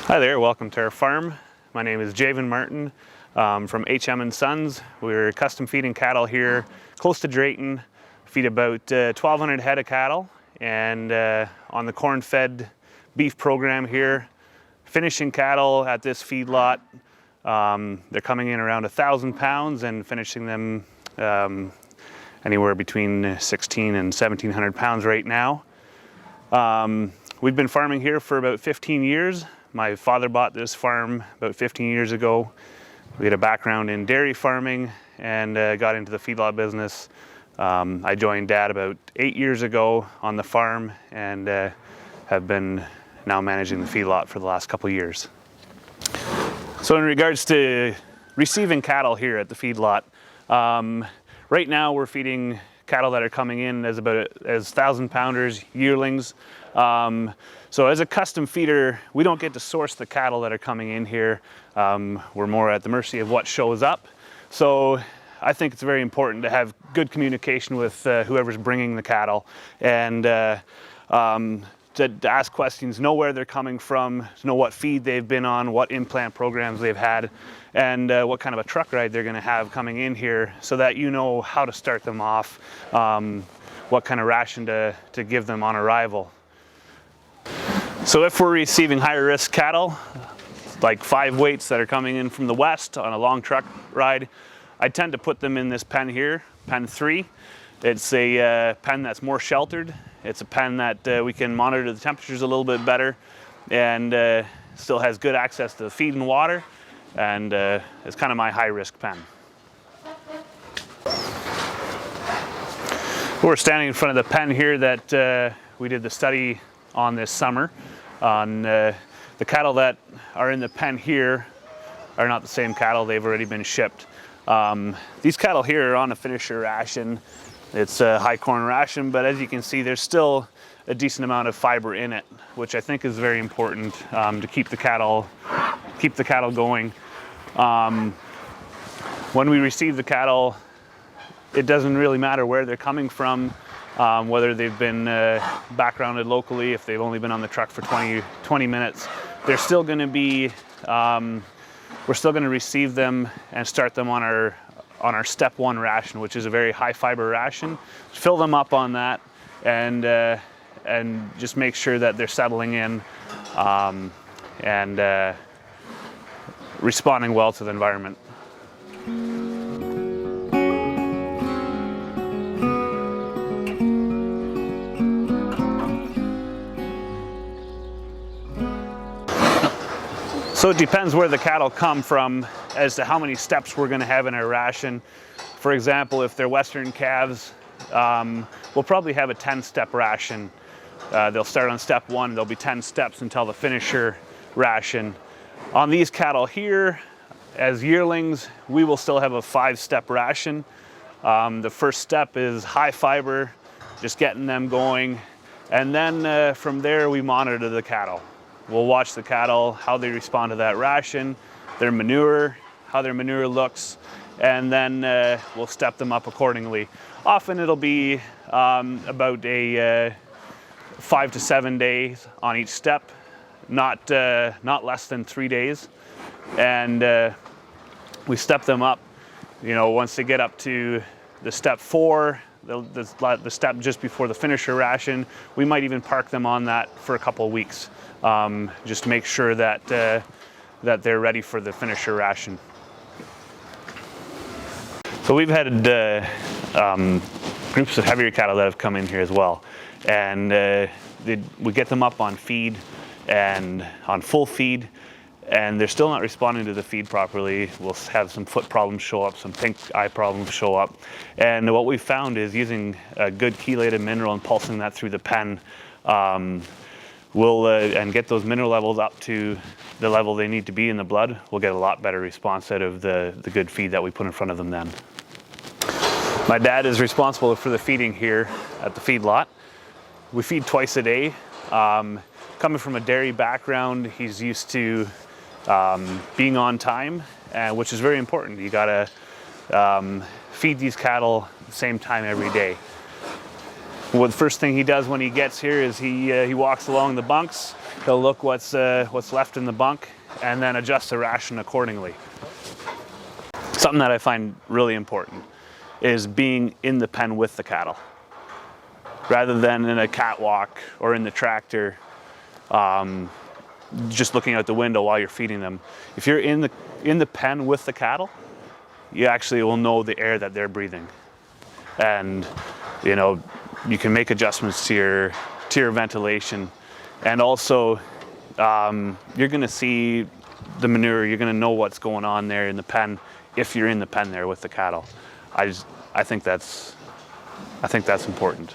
Hi there, welcome to our farm. My name is Javen Martin from HM & Sons. We're custom feeding cattle here close to Drayton. Feed about 1,200 head of cattle, and on the corn-fed beef program here. Finishing cattle at this feedlot, they're coming in around 1,000 pounds and finishing them anywhere between 1,600 and 1,700 pounds right now. We've been farming here for about 15 years. My father bought this farm about 15 years ago. We had a background in dairy farming and got into the feedlot business. I joined Dad about 8 years ago on the farm and have been now managing the feedlot for the last couple of years. So in regards to receiving cattle here at the feedlot, right now we're feeding cattle that are coming in as 1,000 pounders, yearlings. So as a custom feeder, we don't get to source the cattle that are coming in here. We're more at the mercy of what shows up. So I think it's very important to have good communication with whoever's bringing the cattle, and to ask questions, know where they're coming from, to know what feed they've been on, what implant programs they've had, and what kind of a truck ride they're going to have coming in here, so that you know how to start them off, what kind of ration to give them on arrival. So if we're receiving higher risk cattle, like 5 weights that are coming in from the west on a long truck ride, I tend to put them in this pen here, pen 3. It's a pen that's more sheltered. It's a pen that we can monitor the temperatures a little bit better, and still has good access to the feed and water, and it's kind of my high risk pen. We're standing in front of the pen here that we did the study on this summer. On the cattle that are in the pen here are not the same cattle. They've already been shipped. These cattle here are on a finisher ration. It's a high corn ration, but as you can see, there's still a decent amount of fiber in it, which I think is very important to keep the cattle going. When we receive the cattle, it doesn't really matter where they're coming from, whether they've been backgrounded locally, if they've only been on the truck for 20 minutes. They're still going to be, we're still going to receive them and start them on our step 1 ration, which is a very high fiber ration. Fill them up on that, and just make sure that they're settling in and responding well to the environment. So it depends where the cattle come from as to how many steps we're going to have in our ration. For example, if they're Western calves, we'll probably have a 10-step ration. They'll start on step 1, there'll be 10 steps until the finisher ration. On these cattle here, as yearlings, we will still have a 5-step ration. The first step is high fiber, just getting them going. And then from there, we monitor the cattle. We'll watch the cattle, how they respond to that ration, their manure, how their manure looks, and then we'll step them up accordingly. Often it'll be about a 5 to 7 days on each step, not less than 3 days. And we step them up, you know, once they get up to the step 4, the step just before the finisher ration, we might even park them on that for a couple of weeks. Just to make sure that that they're ready for the finisher ration. So we've had groups of heavier cattle that have come in here as well, and we get them up on feed and on full feed, and they're still not responding to the feed properly. We'll have some foot problems show up, some pink eye problems show up, and what we found is using a good chelated mineral and pulsing that through the pen, and get those mineral levels up to the level they need to be in the blood, we'll get a lot better response out of the good feed that we put in front of them then. My dad is responsible for the feeding here at the feedlot. We feed twice a day. Coming from a dairy background, he's used to being on time, which is very important. You gotta feed these cattle the same time every day. Well, the first thing he does when he gets here is he walks along the bunks. He'll look what's left in the bunk and then adjust the ration accordingly. Something that I find really important is being in the pen with the cattle, rather than in a catwalk or in the tractor, just looking out the window while you're feeding them. If you're in the pen with the cattle, you actually will know the air that they're breathing, and you can make adjustments to your ventilation, and also you're going to see the manure. You're going to know what's going on there in the pen if you're in the pen there with the cattle. I think that's important.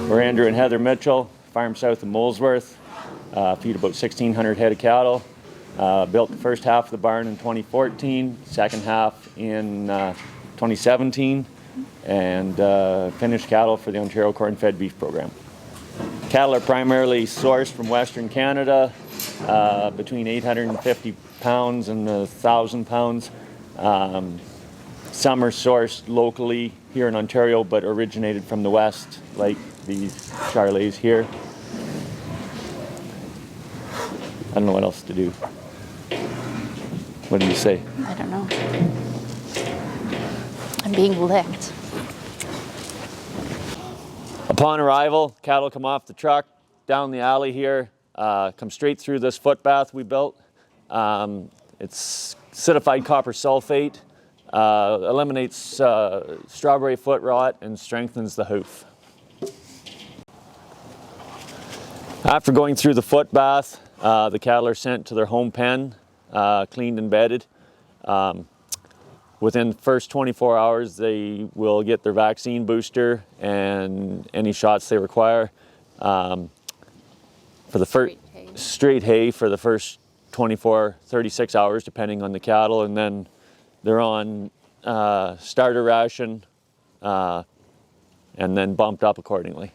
We're Andrew and Heather Mitchell, farm south of Molesworth. Feed about 1,600 head of cattle. Built the first half of the barn in 2014, second half in 2017, and finished cattle for the Ontario Corn-Fed Beef Program. Cattle are primarily sourced from Western Canada, between 850 pounds and 1,000 pounds. Some are sourced locally here in Ontario, but originated from the West, like these Charolais here. I don't know what else to do. What do you say? I don't know. I'm being licked. Upon arrival, cattle come off the truck, down the alley here, come straight through this footbath we built. It's acidified copper sulfate, eliminates strawberry foot rot and strengthens the hoof. After going through the footbath, the cattle are sent to their home pen, cleaned and bedded. Within the first 24 hours, they will get their vaccine booster and any shots they require. For the first straight hay for the first 24, 36 hours, depending on the cattle, and then they're on starter ration and then bumped up accordingly.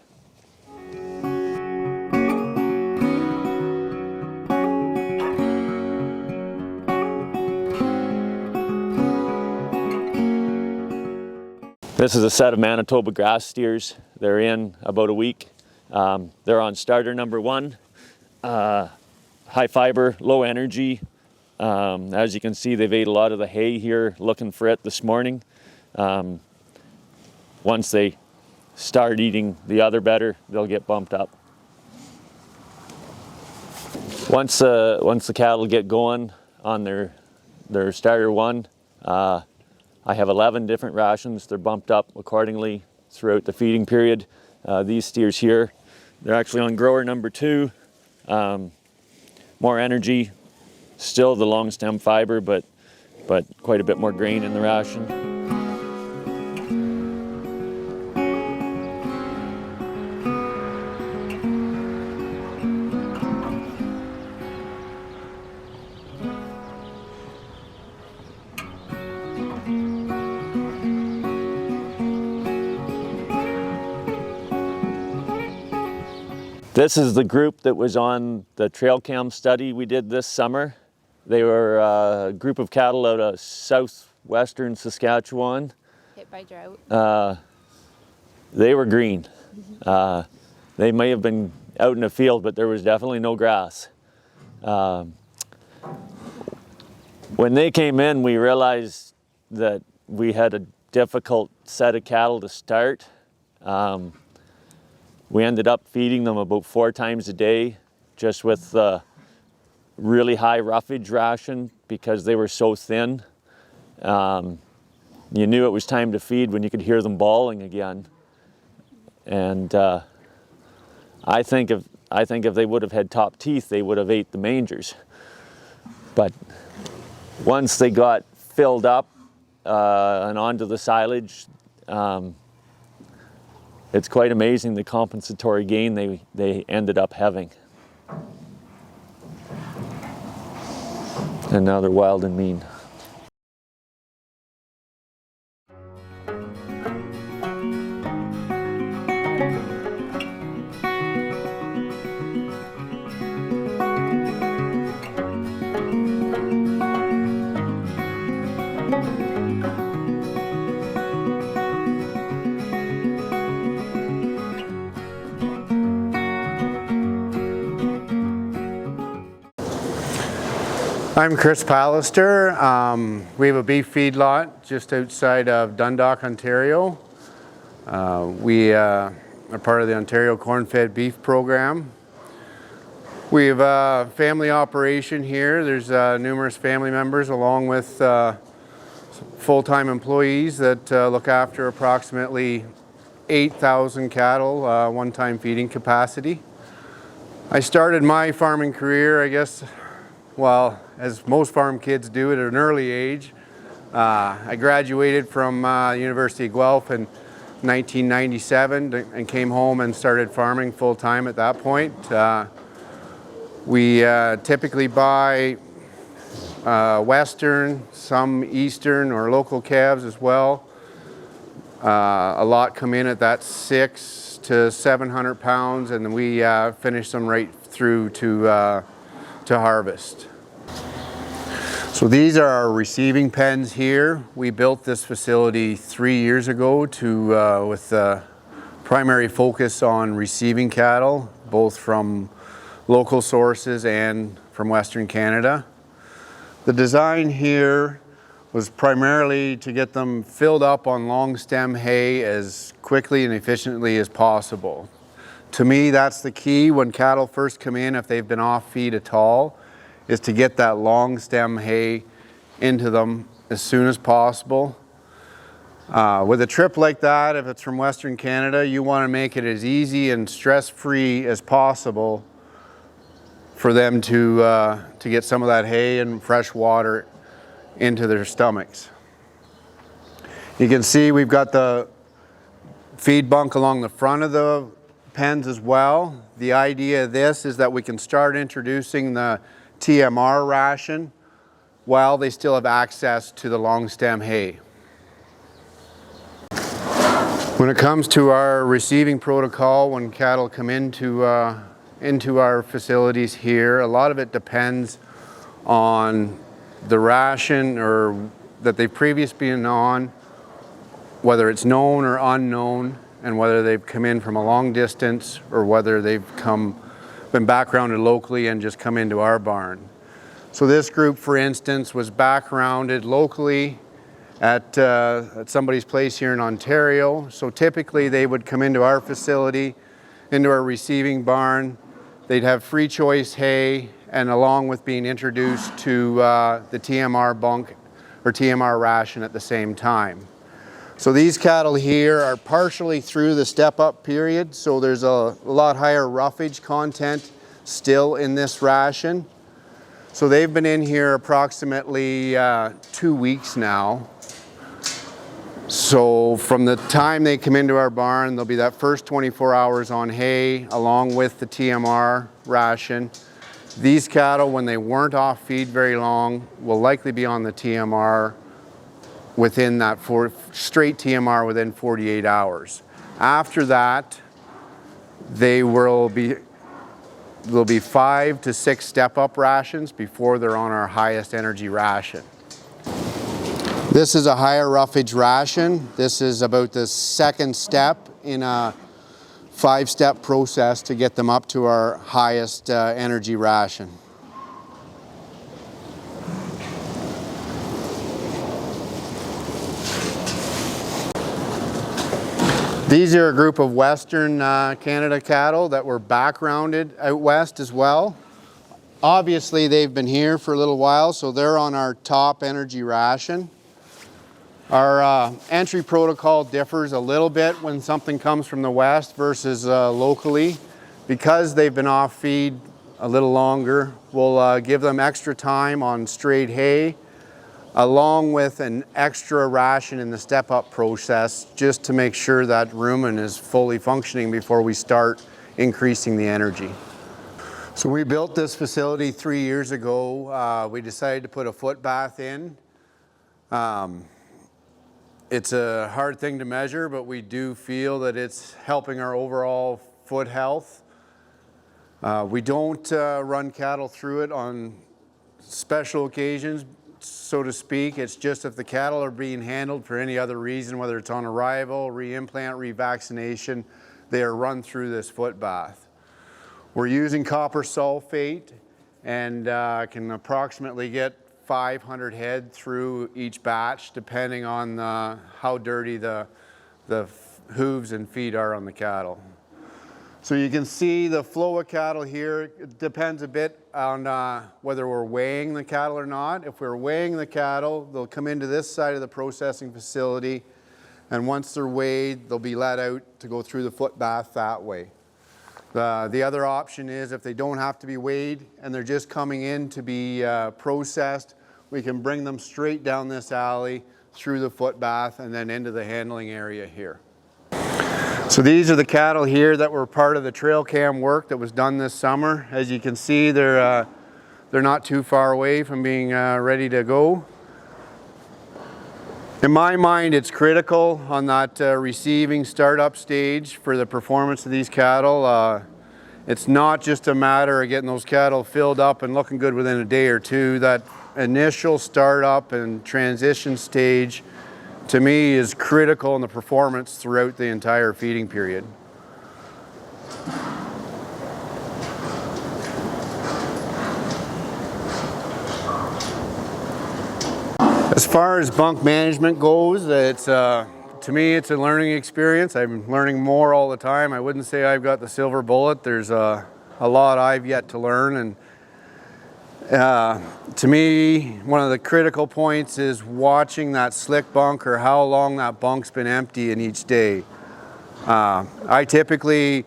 This is a set of Manitoba grass steers. They're in about a week. They're on starter number 1. High fiber, low energy. As you can see, they've ate a lot of the hay here, looking for it this morning. Once they start eating the other better, they'll get bumped up. Once the cattle get going on their starter 1, I have 11 different rations. They're bumped up accordingly throughout the feeding period. These steers here, they're actually on grower number 2. More energy, still the long stem fiber, but quite a bit more grain in the ration. This is the group that was on the trail cam study we did this summer. They were a group of cattle out of southwestern Saskatchewan. Hit by drought. They were green. They may have been out in a field, but there was definitely no grass. When they came in, we realized that we had a difficult set of cattle to start. We ended up feeding them about 4 times a day, just with really high roughage ration because they were so thin. You knew it was time to feed when you could hear them bawling again. And I think if they would have had top teeth, they would have ate the mangers. But once they got filled up and onto the silage, it's quite amazing the compensatory gain they ended up having. And now they're wild and mean. I'm Chris Pallister. We have a beef feedlot just outside of Dundalk, Ontario. We are part of the Ontario Corn-Fed Beef Program. We have a family operation here. There's numerous family members along with full-time employees that look after approximately 8,000 cattle, one-time feeding capacity. I started my farming career, I guess, well, as most farm kids do at an early age. I graduated from University of Guelph in 1997 and came home and started farming full-time at that point. We typically buy Western, some Eastern or local calves as well. A lot come in at that 600 to 700 pounds, and then we finish them right through to harvest. So these are our receiving pens here. We built this facility 3 years ago with a primary focus on receiving cattle, both from local sources and from Western Canada. The design here was primarily to get them filled up on long stem hay as quickly and efficiently as possible. To me, that's the key when cattle first come in, if they've been off feed at all, is to get that long stem hay into them as soon as possible. With a trip like that, if it's from Western Canada, you want to make it as easy and stress-free as possible for them to get some of that hay and fresh water into their stomachs. You can see we've got the feed bunk along the front of the pens as well. The idea of this is that we can start introducing the TMR ration while they still have access to the long stem hay. When it comes to our receiving protocol, when cattle come into our facilities here, a lot of it depends on the ration or that they've previously been on, whether it's known or unknown, and whether they've come in from a long distance or whether they've been backgrounded locally and just come into our barn. So this group, for instance, was backgrounded locally at somebody's place here in Ontario. So typically they would come into our facility, into our receiving barn. They'd have free choice hay, and along with being introduced to the TMR bunk or TMR ration at the same time. So these cattle here are partially through the step-up period, so there's a lot higher roughage content still in this ration. So they've been in here approximately 2 weeks now. So from the time they come into our barn, there'll be that first 24 hours on hay along with the TMR ration. These cattle, when they weren't off feed very long, will likely be on the TMR within that straight TMR within 48 hours. After that, there'll be 5 to 6 step-up rations before they're on our highest energy ration. This is a higher roughage ration. This is about the second step in a 5-step process to get them up to our highest energy ration. These are a group of Western Canada cattle that were backgrounded out west as well. Obviously, they've been here for a little while, so they're on our top energy ration. Our entry protocol differs a little bit when something comes from the west versus locally. Because they've been off feed a little longer, we'll give them extra time on straight hay, along with an extra ration in the step-up process, just to make sure that rumen is fully functioning before we start increasing the energy. So we built this facility 3 years ago. We decided to put a foot bath in. It's a hard thing to measure, but we do feel that it's helping our overall foot health. We don't run cattle through it on special occasions, so to speak. It's just if the cattle are being handled for any other reason, whether it's on arrival, re-implant, revaccination, they are run through this foot bath. We're using copper sulfate and can approximately get 500 head through each batch, depending on how dirty the hooves and feet are on the cattle. So you can see the flow of cattle here. It depends a bit on whether we're weighing the cattle or not. If we're weighing the cattle, they'll come into this side of the processing facility, and once they're weighed, they'll be let out to go through the foot bath that way. The other option is if they don't have to be weighed and they're just coming in to be processed, we can bring them straight down this alley through the foot bath and then into the handling area here. So these are the cattle here that were part of the trail cam work that was done this summer. As you can see, they're not too far away from being ready to go. In my mind, it's critical on that receiving startup stage for the performance of these cattle. It's not just a matter of getting those cattle filled up and looking good within a day or two. That initial startup and transition stage, to me, is critical in the performance throughout the entire feeding period. As far as bunk management goes, it's to me, it's a learning experience. I'm learning more all the time. I wouldn't say I've got the silver bullet. There's a lot I've yet to learn, and to me, one of the critical points is watching that slick bunk, or how long that bunk's been empty in each day. I typically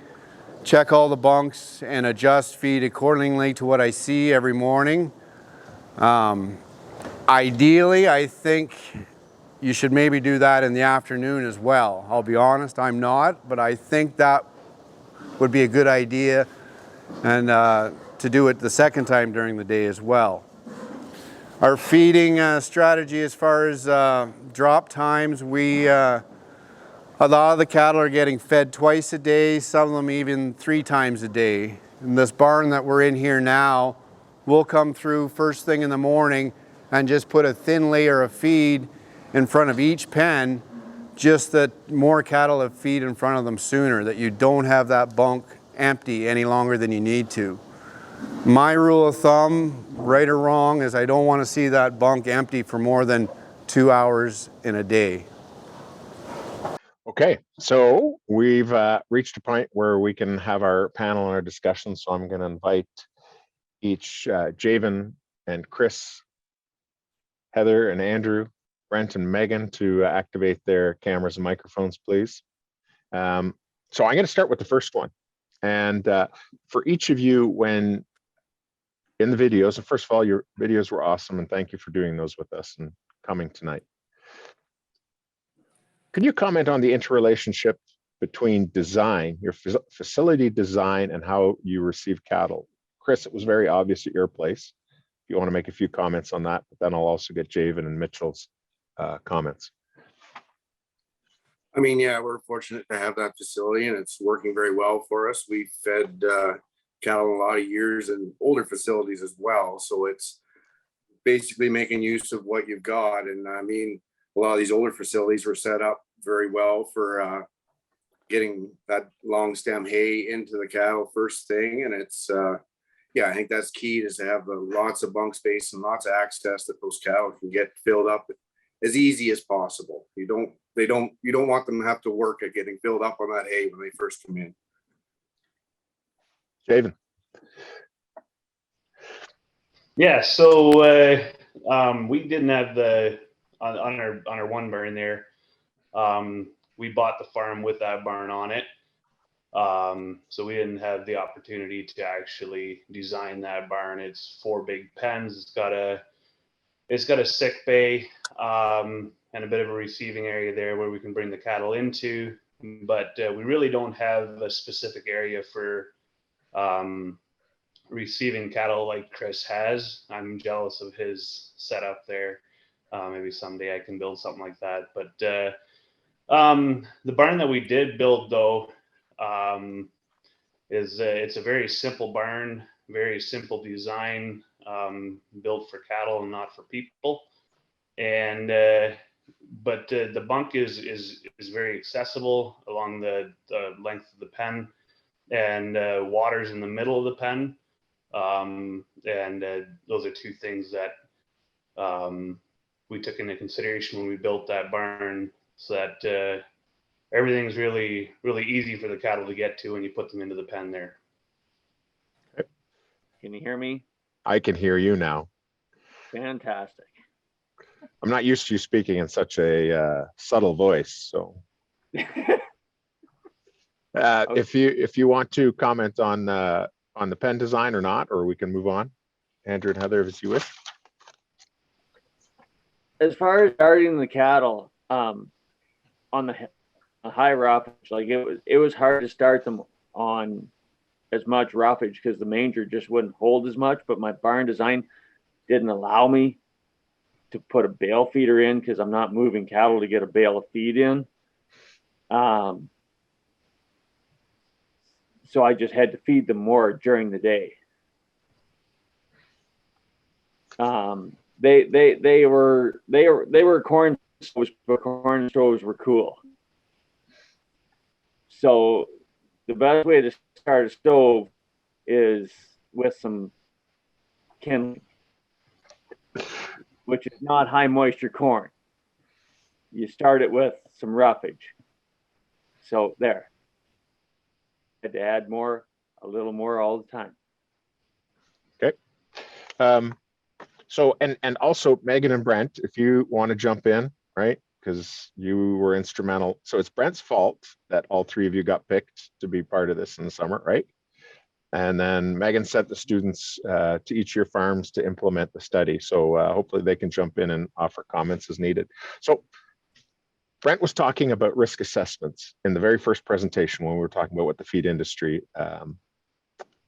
check all the bunks and adjust feed accordingly to what I see every morning. Ideally, I think you should maybe do that in the afternoon as well. I'll be honest, I'm not, but I think that would be a good idea, and to do it the second time during the day as well. Our feeding strategy as far as drop times, a lot of the cattle are getting fed twice a day, some of them even 3 times a day. In this barn that we're in here now, we'll come through first thing in the morning and just put a thin layer of feed in front of each pen, just that more cattle have feed in front of them sooner, that you don't have that bunk empty any longer than you need to. My rule of thumb, right or wrong, is I don't want to see that bunk empty for more than 2 hours in a day. Okay, so we've reached a point where we can have our panel and our discussion, so I'm going to invite each Javen and Chris, Heather and Andrew, Brent and Megan to activate their cameras and microphones, please. So I'm going to start with the first one. And for each of you, when in the videos, and first of all, your videos were awesome, and thank you for doing those with us and coming tonight. Can you comment on the interrelationship between design, your facility design, and how you receive cattle? Chris, it was very obvious at your place. If you want to make a few comments on that, but then I'll also get Javen and Mitchell's comments. I mean, yeah, we're fortunate to have that facility, and it's working very well for us. We've fed cattle a lot of years in older facilities as well, so it's basically making use of what you've got. And I mean, a lot of these older facilities were set up very well for getting that long stem hay into the cattle first thing, and it's yeah, I think that's key, is to have lots of bunk space and lots of access that those cattle can get filled up as easy as possible. You don't want them to have to work at getting filled up on that hay when they first come in. Javen. Yeah, so we didn't have the on our one barn there. We bought the farm with that barn on it, so we didn't have the opportunity to actually design that barn. It's 4 big pens. It's got a sick bay and a bit of a receiving area there where we can bring the cattle into, but we really don't have a specific area for receiving cattle like Chris has. I'm jealous of his setup there. Maybe someday I can build something like that. But the barn that we did build, though, is it's a very simple barn, very simple design, built for cattle and not for people. And but the bunk is very accessible along the length of the pen, and water's in the middle of the pen. And those are 2 things that we took into consideration when we built that barn, so that everything's really easy for the cattle to get to when you put them into the pen there. Can you hear me? I can hear you now. Fantastic. I'm not used to you speaking in such a subtle voice, so. If you want to comment on the pen design or not, or we can move on. Andrew and Heather, as you wish. As far as starting the cattle, on the high roughage, like it was hard to start them on as much roughage because the manger just wouldn't hold as much, but my barn design didn't allow me to put a bale feeder in because I'm not moving cattle to get a bale of feed in. So I just had to feed them more during the day. They were corn stoves, but corn stoves were cool. So the best way to start a stove is with some kindling, which is not high moisture corn. You start it with some roughage. So there. I had to add more, a little more all the time. Okay. So, and also Megan and Brent, if you want to jump in, right? Because you were instrumental. So it's Brent's fault that all 3 of you got picked to be part of this in the summer, right? And then Megan sent the students to each of your farms to implement the study. So hopefully they can jump in and offer comments as needed. So Brent was talking about risk assessments in the very first presentation when we were talking about what the feed industry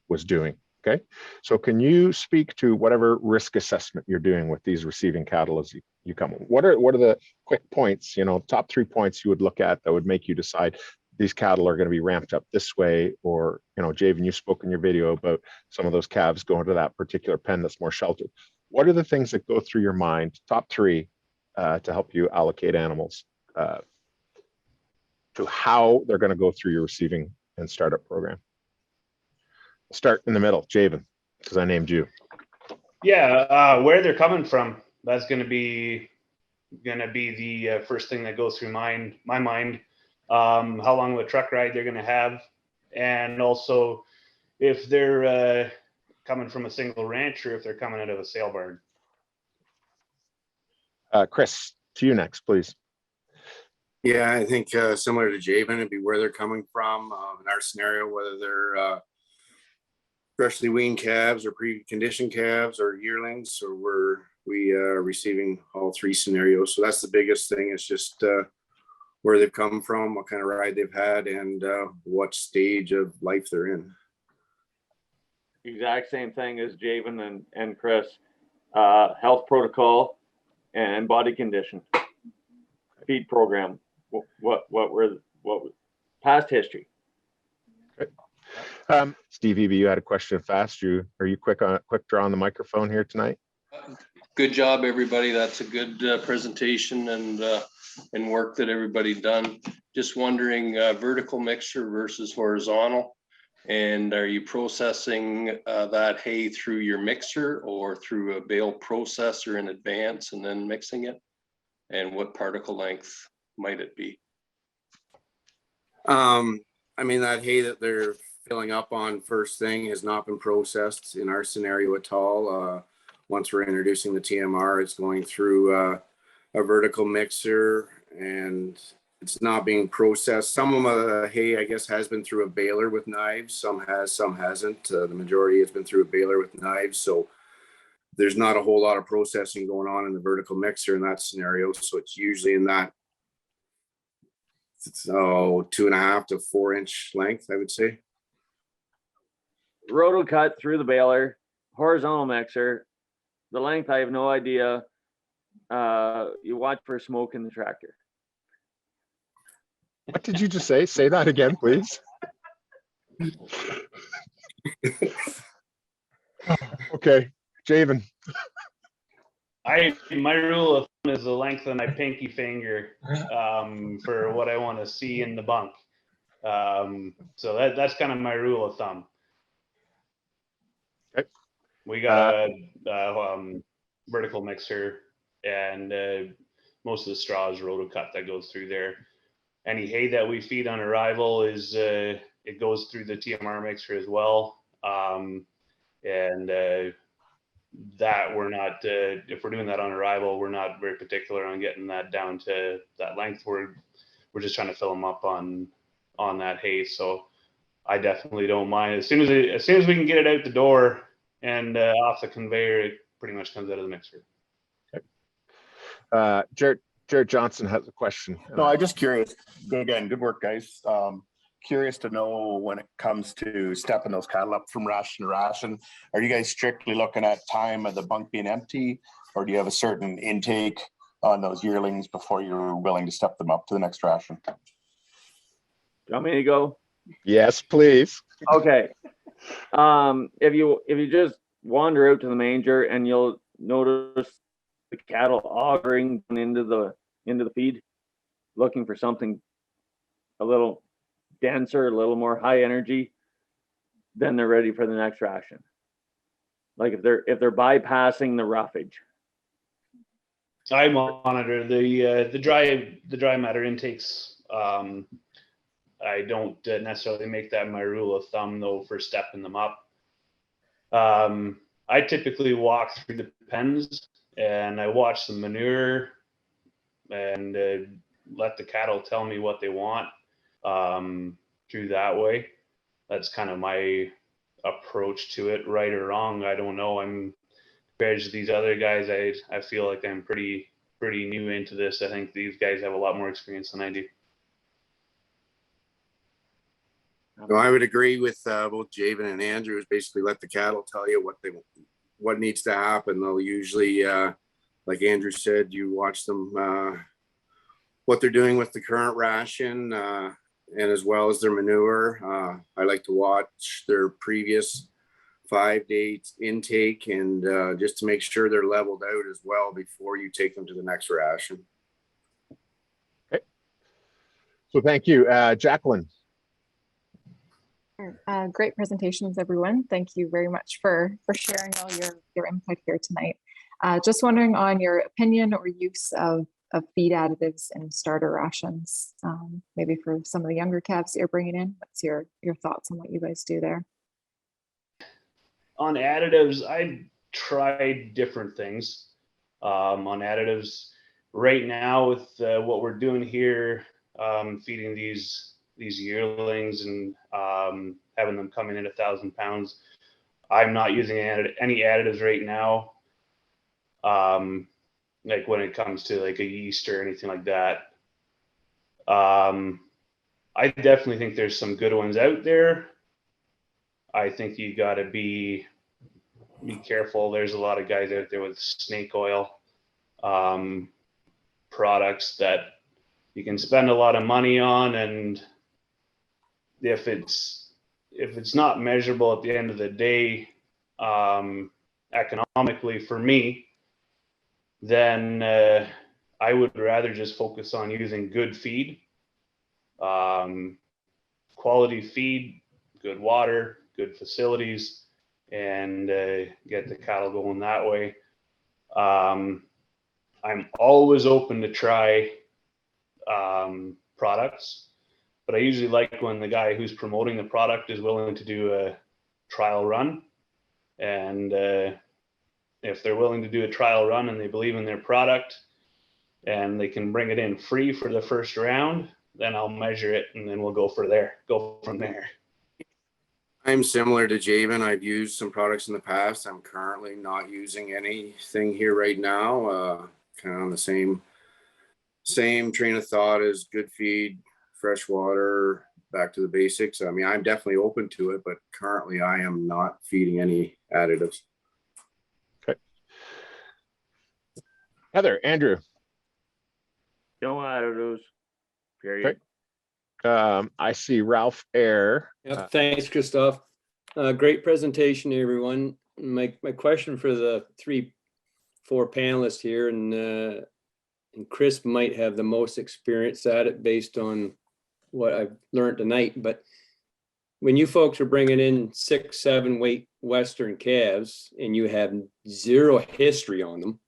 was doing. Okay, so can you speak to whatever risk assessment you're doing with these receiving cattle as you come? What are the quick points, top 3 points you would look at that would make you decide these cattle are going to be ramped up this way? Or, Javen, you spoke in your video about some of those calves going to that particular pen that's more sheltered. What are the things that go through your mind, top 3, to help you allocate animals to how they're going to go through your receiving and startup program? Start in the middle, Javen, because I named you. Yeah, where they're coming from, that's going to be the first thing that goes through my mind. How long of a truck ride they're going to have, and also if they're coming from a single ranch or if they're coming out of a sale barn. Chris, to you next, please. Yeah, I think similar to Javen, it'd be where they're coming from. In our scenario, whether they're freshly weaned calves or pre-conditioned calves or yearlings, or we are receiving all 3 scenarios. So that's the biggest thing. It's just where they've come from, what kind of ride they've had, and what stage of life they're in. Exact same thing as Javen and Chris. Health protocol and body condition. Feed program. What past history. Steve Eby, you had a question fast. Are you quick draw on the microphone here tonight? Good job, everybody. That's a good presentation and work that everybody done. Just wondering, vertical mixture versus horizontal, and are you processing that hay through your mixer or through a bale processor in advance and then mixing it? And what particle length might it be? I mean, that hay that they're filling up on first thing has not been processed in our scenario at all. Once we're introducing the TMR, it's going through a vertical mixer and it's not being processed. Some of the hay, I guess, has been through a baler with knives. Some has, some hasn't. The majority has been through a baler with knives. So there's not a whole lot of processing going on in the vertical mixer in that scenario. So it's usually in that 2.5 to 4 inch length, I would say. Roto cut through the baler, horizontal mixer. The length, I have no idea. You watch for smoke in the tractor. What did you just say? Say that again, please. Okay, Javen. My rule of thumb is the length of my pinky finger for what I want to see in the bunk. So that's kind of my rule of thumb. Okay. We got a vertical mixer, and most of the straw is roto cut that goes through there. Any hay that we feed on arrival is it goes through the TMR mixer as well, and that we're not if we're doing that on arrival, we're not very particular on getting that down to that length. We're just trying to fill them up on that hay. So I definitely don't mind as soon as we can get it out the door and off the conveyor, it pretty much comes out of the mixer. Jared Johnson has a question. No, I'm just curious. Again, good work, guys. Curious to know when it comes to stepping those cattle up from ration to ration, are you guys strictly looking at time of the bunk being empty, or do you have a certain intake on those yearlings before you're willing to step them up to the next ration? Do you want me to go? Yes, please. Okay. If you just wander out to the manger and you'll notice the cattle augering into the feed, looking for something a little denser, a little more high energy, then they're ready for the next ration. Like if they're bypassing the roughage. I monitor the dry matter intakes. I don't necessarily make that my rule of thumb though for stepping them up. I typically walk through the pens and I watch the manure and let the cattle tell me what they want through that way. That's kind of my approach to it, right or wrong. I don't know. I'm compared to these other guys, I feel like I'm pretty new into this. I think these guys have a lot more experience than I do. No, I would agree with both Javen and Andrew. Is basically let the cattle tell you what needs to happen. They'll usually, like Andrew said, you watch them what they're doing with the current ration, and as well as their manure. I like to watch their previous 5 days intake and just to make sure they're leveled out as well before you take them to the next ration. Okay. So thank you, Jacqueline. Great presentations, everyone. Thank you very much for sharing all your input here tonight. Just wondering on your opinion or use of feed additives in starter rations, maybe for some of the younger calves that you're bringing in. What's your thoughts on what you guys do there? On additives, I tried different things on additives. Right now with what we're doing here, feeding these yearlings and having them coming in 1,000 pounds, I'm not using any additives right now. Like when it comes to like a yeast or anything like that. I definitely think there's some good ones out there. I think you got to be careful. There's a lot of guys out there with snake oil products that you can spend a lot of money on, and if it's not measurable at the end of the day, economically for me, then I would rather just focus on using good feed, quality feed, good water, good facilities, and get the cattle going that way. I'm always open to try products, but I usually like when the guy who's promoting the product is willing to do a trial run. And if they're willing to do a trial run and they believe in their product and they can bring it in free for the first round, then I'll measure it and then we'll go from there. I'm similar to Javen. I've used some products in the past. I'm currently not using anything here right now. Kind of on the same train of thought as good feed, fresh water, back to the basics. I mean, I'm definitely open to it, but currently I am not feeding any additives. Okay. Heather, Andrew. No additives. Period. Okay. I see Ralph Air. Yep, thanks, Christoph. Great presentation, everyone. My question for the four panelists here, and Chris might have the most experience at it based on what I've learned tonight. But when you folks are bringing in 6, 7 weight Western calves and you have zero history on them,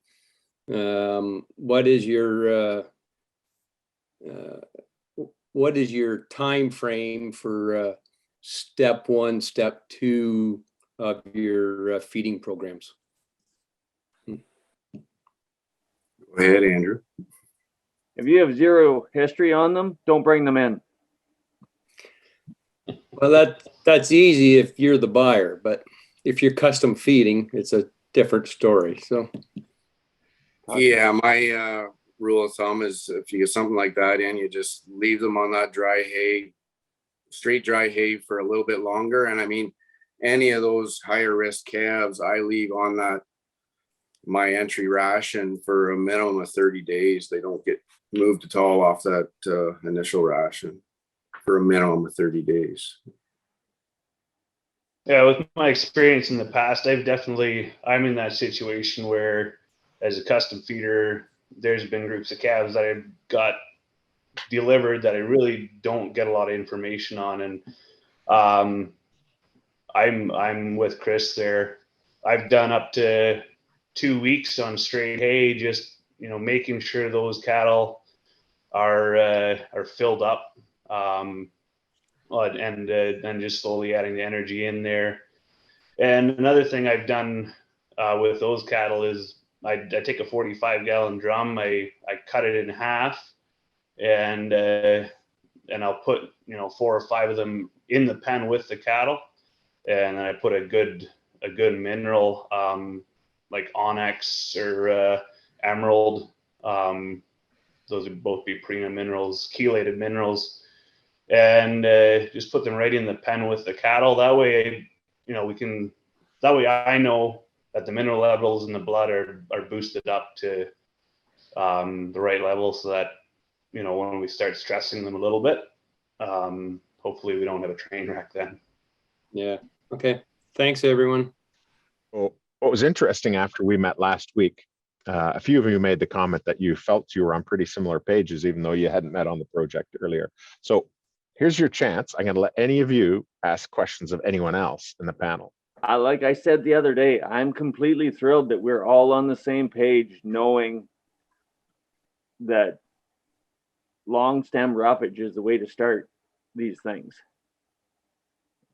what is your time frame for step 1, step 2 of your feeding programs? Go ahead, Andrew. If you have zero history on them, don't bring them in. Well, that's easy if you're the buyer, but if you're custom feeding, it's a different story. So yeah, my rule of thumb is if you get something like that in, you just leave them on that dry hay, straight dry hay for a little bit longer. And I mean, any of those higher risk calves, I leave on that my entry ration for a minimum of 30 days. They don't get moved at all off that initial ration for a minimum of 30 days. Yeah, with my experience in the past, I'm in that situation where as a custom feeder, there's been groups of calves that I've got delivered that I really don't get a lot of information on. And I'm with Chris there. I've done up to 2 weeks on straight hay, just making sure those cattle are filled up, and then just slowly adding the energy in there. And another thing I've done with those cattle is I take a 45-gallon drum, I cut it in half, and I'll put 4 or 5 of them in the pen with the cattle, and then I put a good mineral like Onyx or Emerald. Those would both be premium minerals, chelated minerals, and just put them right in the pen with the cattle. That way, that way I know that the mineral levels in the blood are boosted up to the right level, so that when we start stressing them a little bit, hopefully we don't have a train wreck then. Yeah. Okay. Thanks, everyone. Well, what was interesting after we met last week, a few of you made the comment that you felt you were on pretty similar pages, even though you hadn't met on the project earlier. So here's your chance. I'm going to let any of you ask questions of anyone else in the panel. Like I said the other day, I'm completely thrilled that we're all on the same page, knowing that long stem roughage is the way to start these things.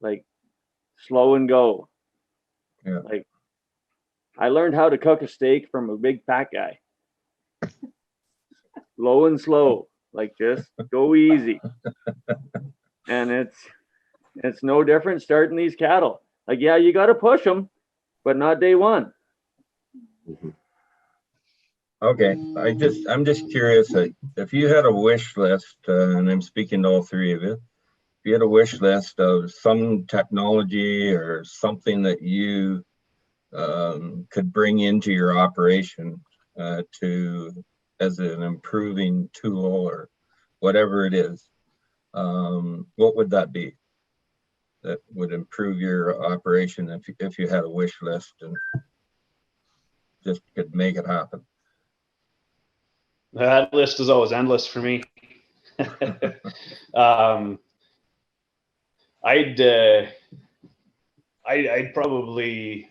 Like slow and go. Yeah. Like I learned how to cook a steak from a big fat guy. Low and slow, like just go easy. And it's no different starting these cattle. Like, yeah, you got to push them, but not day one. Okay, I'm just curious, if you had a wish list, and I'm speaking to all three of you, if you had a wish list of some technology or something that you could bring into your operation as an improving tool or whatever it is, what would that be that would improve your operation if you had a wish list and just could make it happen? That list is always endless for me. I'd probably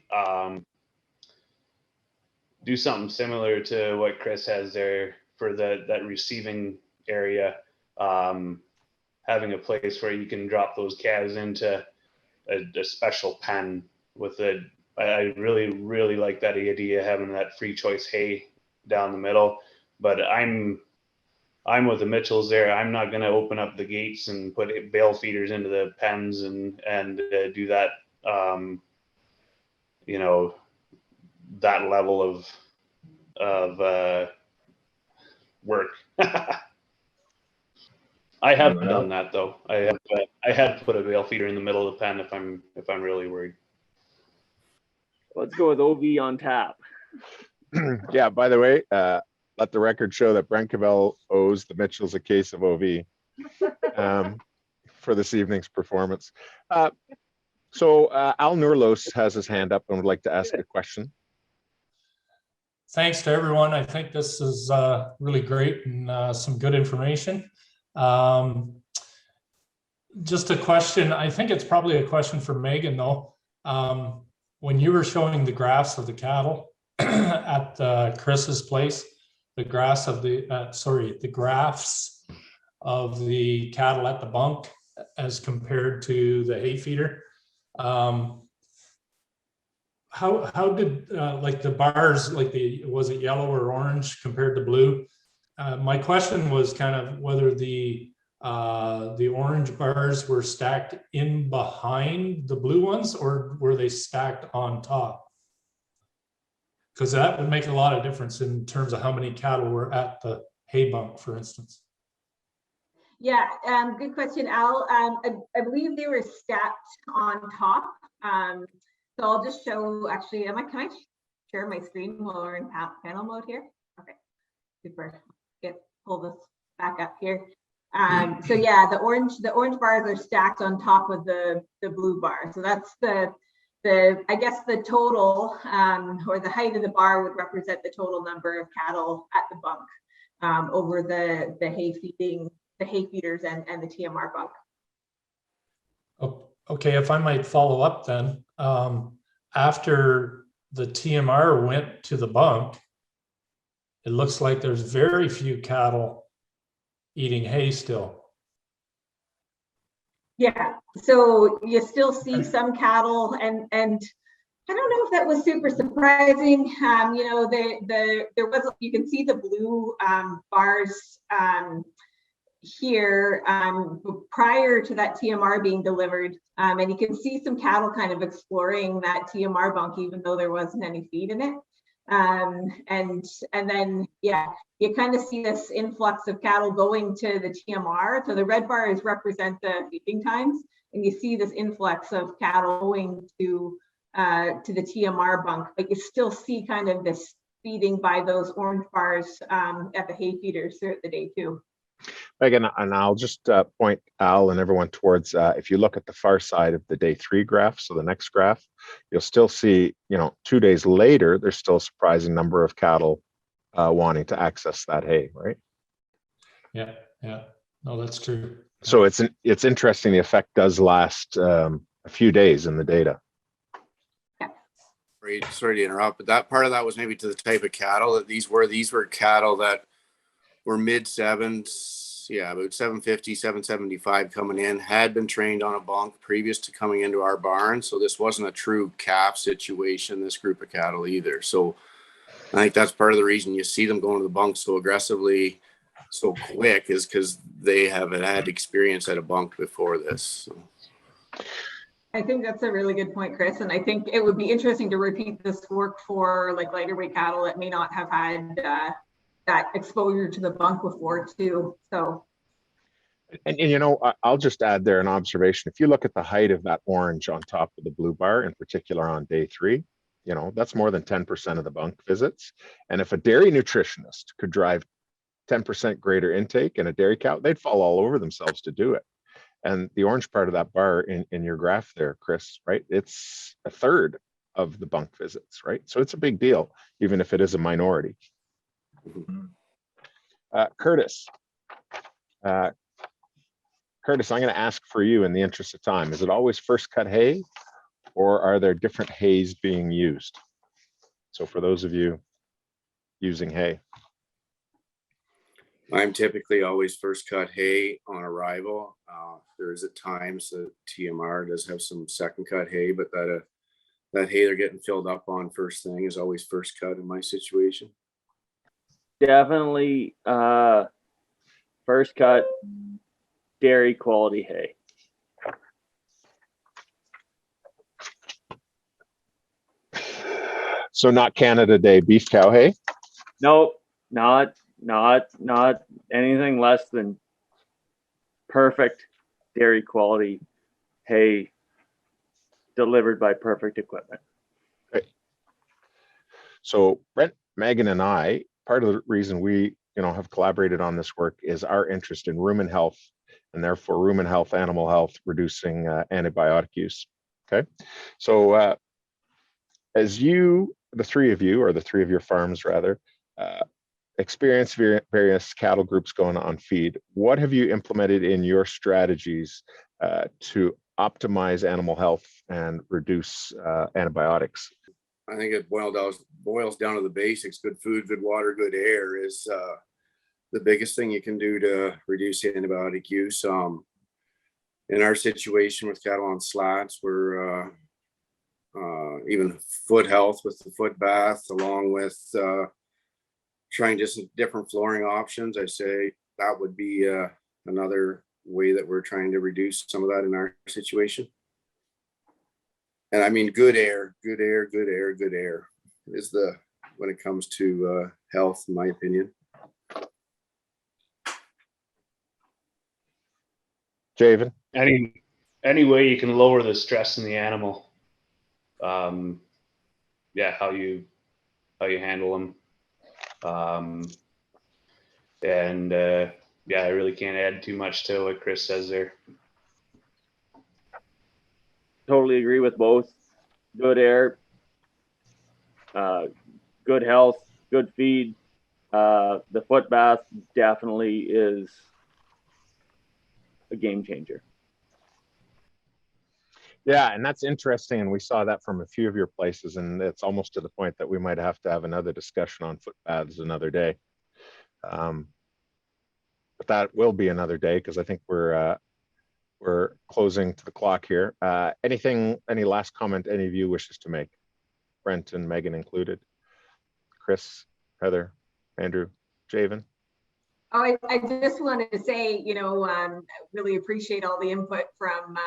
do something similar to what Chris has there for that receiving area. Having a place where you can drop those calves into a special pen with a, I really like that idea, having that free choice hay down the middle. But I'm with the Mitchells there. I'm not going to open up the gates and put bale feeders into the pens and do that. You know, that level of work. I have done that though. I have put a bale feeder in the middle of the pen if I'm really worried. Let's go with OV on tap. Yeah, by the way, let the record show that Brent Cavell owes the Mitchells a case of OV for this evening's performance. So Al Nurlos has his hand up and would like to ask a question. Thanks to everyone. I think this is really great and some good information. Just a question, I think it's probably a question for Megan though. When you were showing the graphs of the cattle at Chris's place, the graphs of the cattle at the bunk as compared to the hay feeder. How did like the bars, like was it yellow or orange compared to blue? My question was kind of whether the orange bars were stacked in behind the blue ones or were they stacked on top? Because that would make a lot of difference in terms of how many cattle were at the hay bunk, for instance. Yeah, good question, Al. I believe they were stacked on top. So I'll just show, actually, can I share my screen while we're in panel mode here? Okay, super. Pull this back up here. So yeah, the orange bars are stacked on top of the blue bar. So that's I guess the total or the height of the bar would represent the total number of cattle at the bunk over the hay feeders and the TMR bunk. Okay, if I might follow up then, after the TMR went to the bunk, it looks like there's very few cattle eating hay still. Yeah, so you still see some cattle, and I don't know if that was super surprising. You know, there was, you can see the blue bars here prior to that TMR being delivered, and you can see some cattle kind of exploring that TMR bunk even though there wasn't any feed in it. And then yeah, you kind of see this influx of cattle going to the TMR. So the red bars represent the feeding times, and you see this influx of cattle going to the TMR bunk, but you still see kind of this feeding by those orange bars at the hay feeders throughout the day too. Again, and I'll just point Al and everyone towards, if you look at the far side of the day 3 graph, so the next graph, you'll still see, 2 days later, there's still a surprising number of cattle wanting to access that hay, right? Yeah, no, that's true. So it's interesting. The effect does last a few days in the data. Sorry to interrupt, but that part of that was maybe to the type of cattle that these were. These were cattle that were mid sevens, about 750, 775 coming in, had been trained on a bunk previous to coming into our barn. So this wasn't a true calf situation, this group of cattle either. So I think that's part of the reason you see them going to the bunk so aggressively, so quick, is because they have had experience at a bunk before this. So. I think that's a really good point, Chris. And I think it would be interesting to repeat this work for like lighter weight cattle that may not have had that exposure to the bunk before too. So. And I'll just add there an observation. If you look at the height of that orange on top of the blue bar, in particular on day 3, that's more than 10% of the bunk visits. And if a dairy nutritionist could drive 10% greater intake in a dairy cow, they'd fall all over themselves to do it. And the orange part of that bar in your graph there, Chris, right? It's a third of the bunk visits, right? So it's a big deal, even if it is a minority. Curtis, I'm going to ask for you in the interest of time. Is it always first cut hay, or are there different hays being used? So for those of you using hay? I'm typically always first cut hay on arrival. There is at times that TMR does have some second cut hay, but that hay they're getting filled up on first thing is always first cut in my situation. Definitely first cut dairy quality hay. So not Canada Day beef cow hay? Nope, not anything less than perfect dairy quality hay delivered by perfect equipment. So Brent, Megan, and I, part of the reason we have collaborated on this work is our interest in rumen health, and therefore rumen health, animal health, reducing antibiotic use. Okay, so as you, the three of you, or the three of your farms rather, experience various cattle groups going on feed, what have you implemented in your strategies to optimize animal health and reduce antibiotics? I think it boils down to the basics. Good food, good water, good air is the biggest thing you can do to reduce antibiotic use. In our situation with cattle on slats, we're even foot health with the foot bath, along with trying just different flooring options. I say that would be another way that we're trying to reduce some of that in our situation. And I mean, good air is when it comes to health, in my opinion. Javen? Any way you can lower the stress in the animal. Yeah, how you handle them. Yeah, I really can't add too much to what Chris says there. Totally agree with both. Good air, good health, good feed. The foot bath definitely is a game changer. Yeah, and that's interesting. And we saw that from a few of your places, and it's almost to the point that we might have to have another discussion on foot baths another day. But that will be another day, because I think we're closing to the clock here. Any last comment any of you wishes to make? Brent and Megan included. Chris, Heather, Andrew, Javen? Oh, I just wanted to say, really appreciate all the input from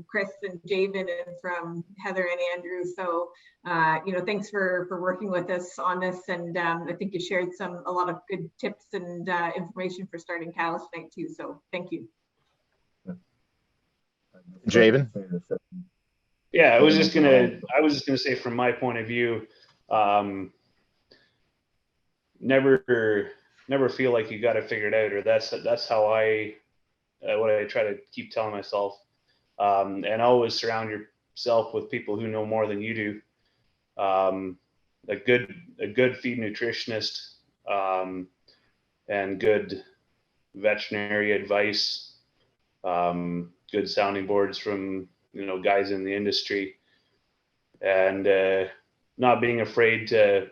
Chris and Javen and from Heather and Andrew. So, thanks for working with us on this. And I think you shared a lot of good tips and information for starting cows tonight too. So thank you. Javen? Yeah, I was just gonna say, from my point of view, never feel like you got to figure it out, or that's how what I try to keep telling myself, and always surround yourself with people who know more than you do. A good feed nutritionist, and good veterinary advice, good sounding boards from guys in the industry, and not being afraid to,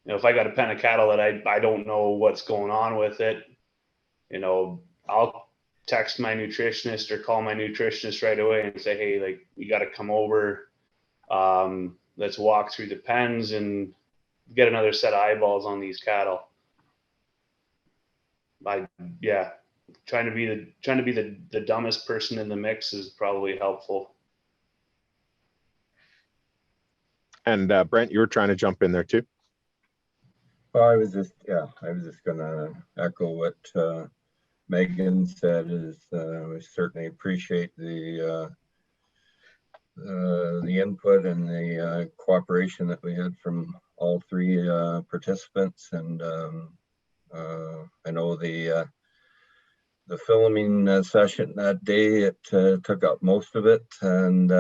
if I got a pen of cattle that I don't know what's going on with it, I'll text my nutritionist or call my nutritionist right away and say, hey, like, you got to come over. Let's walk through the pens and get another set of eyeballs on these cattle. Trying to be the dumbest person in the mix is probably helpful. And Brent, you were trying to jump in there too. Well, I was just gonna echo what Megan said. We certainly appreciate the input and the cooperation that we had from all three participants, and I know the filming session that day, it took up most of it, and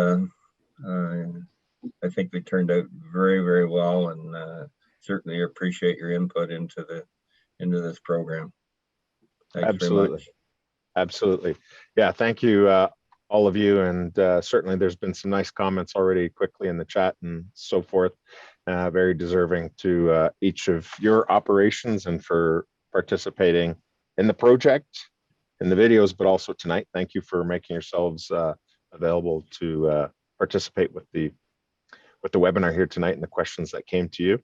I think they turned out very, very well, and certainly appreciate your input into this program. Thanks Absolutely. very much. Absolutely. Yeah, thank you, all of you. And certainly there's been some nice comments already quickly in the chat and so forth. very deserving to each of your operations and for participating in the project, in the videos, but also tonight. Thank you for making yourselves available to participate with the webinar here tonight and the questions that came to you.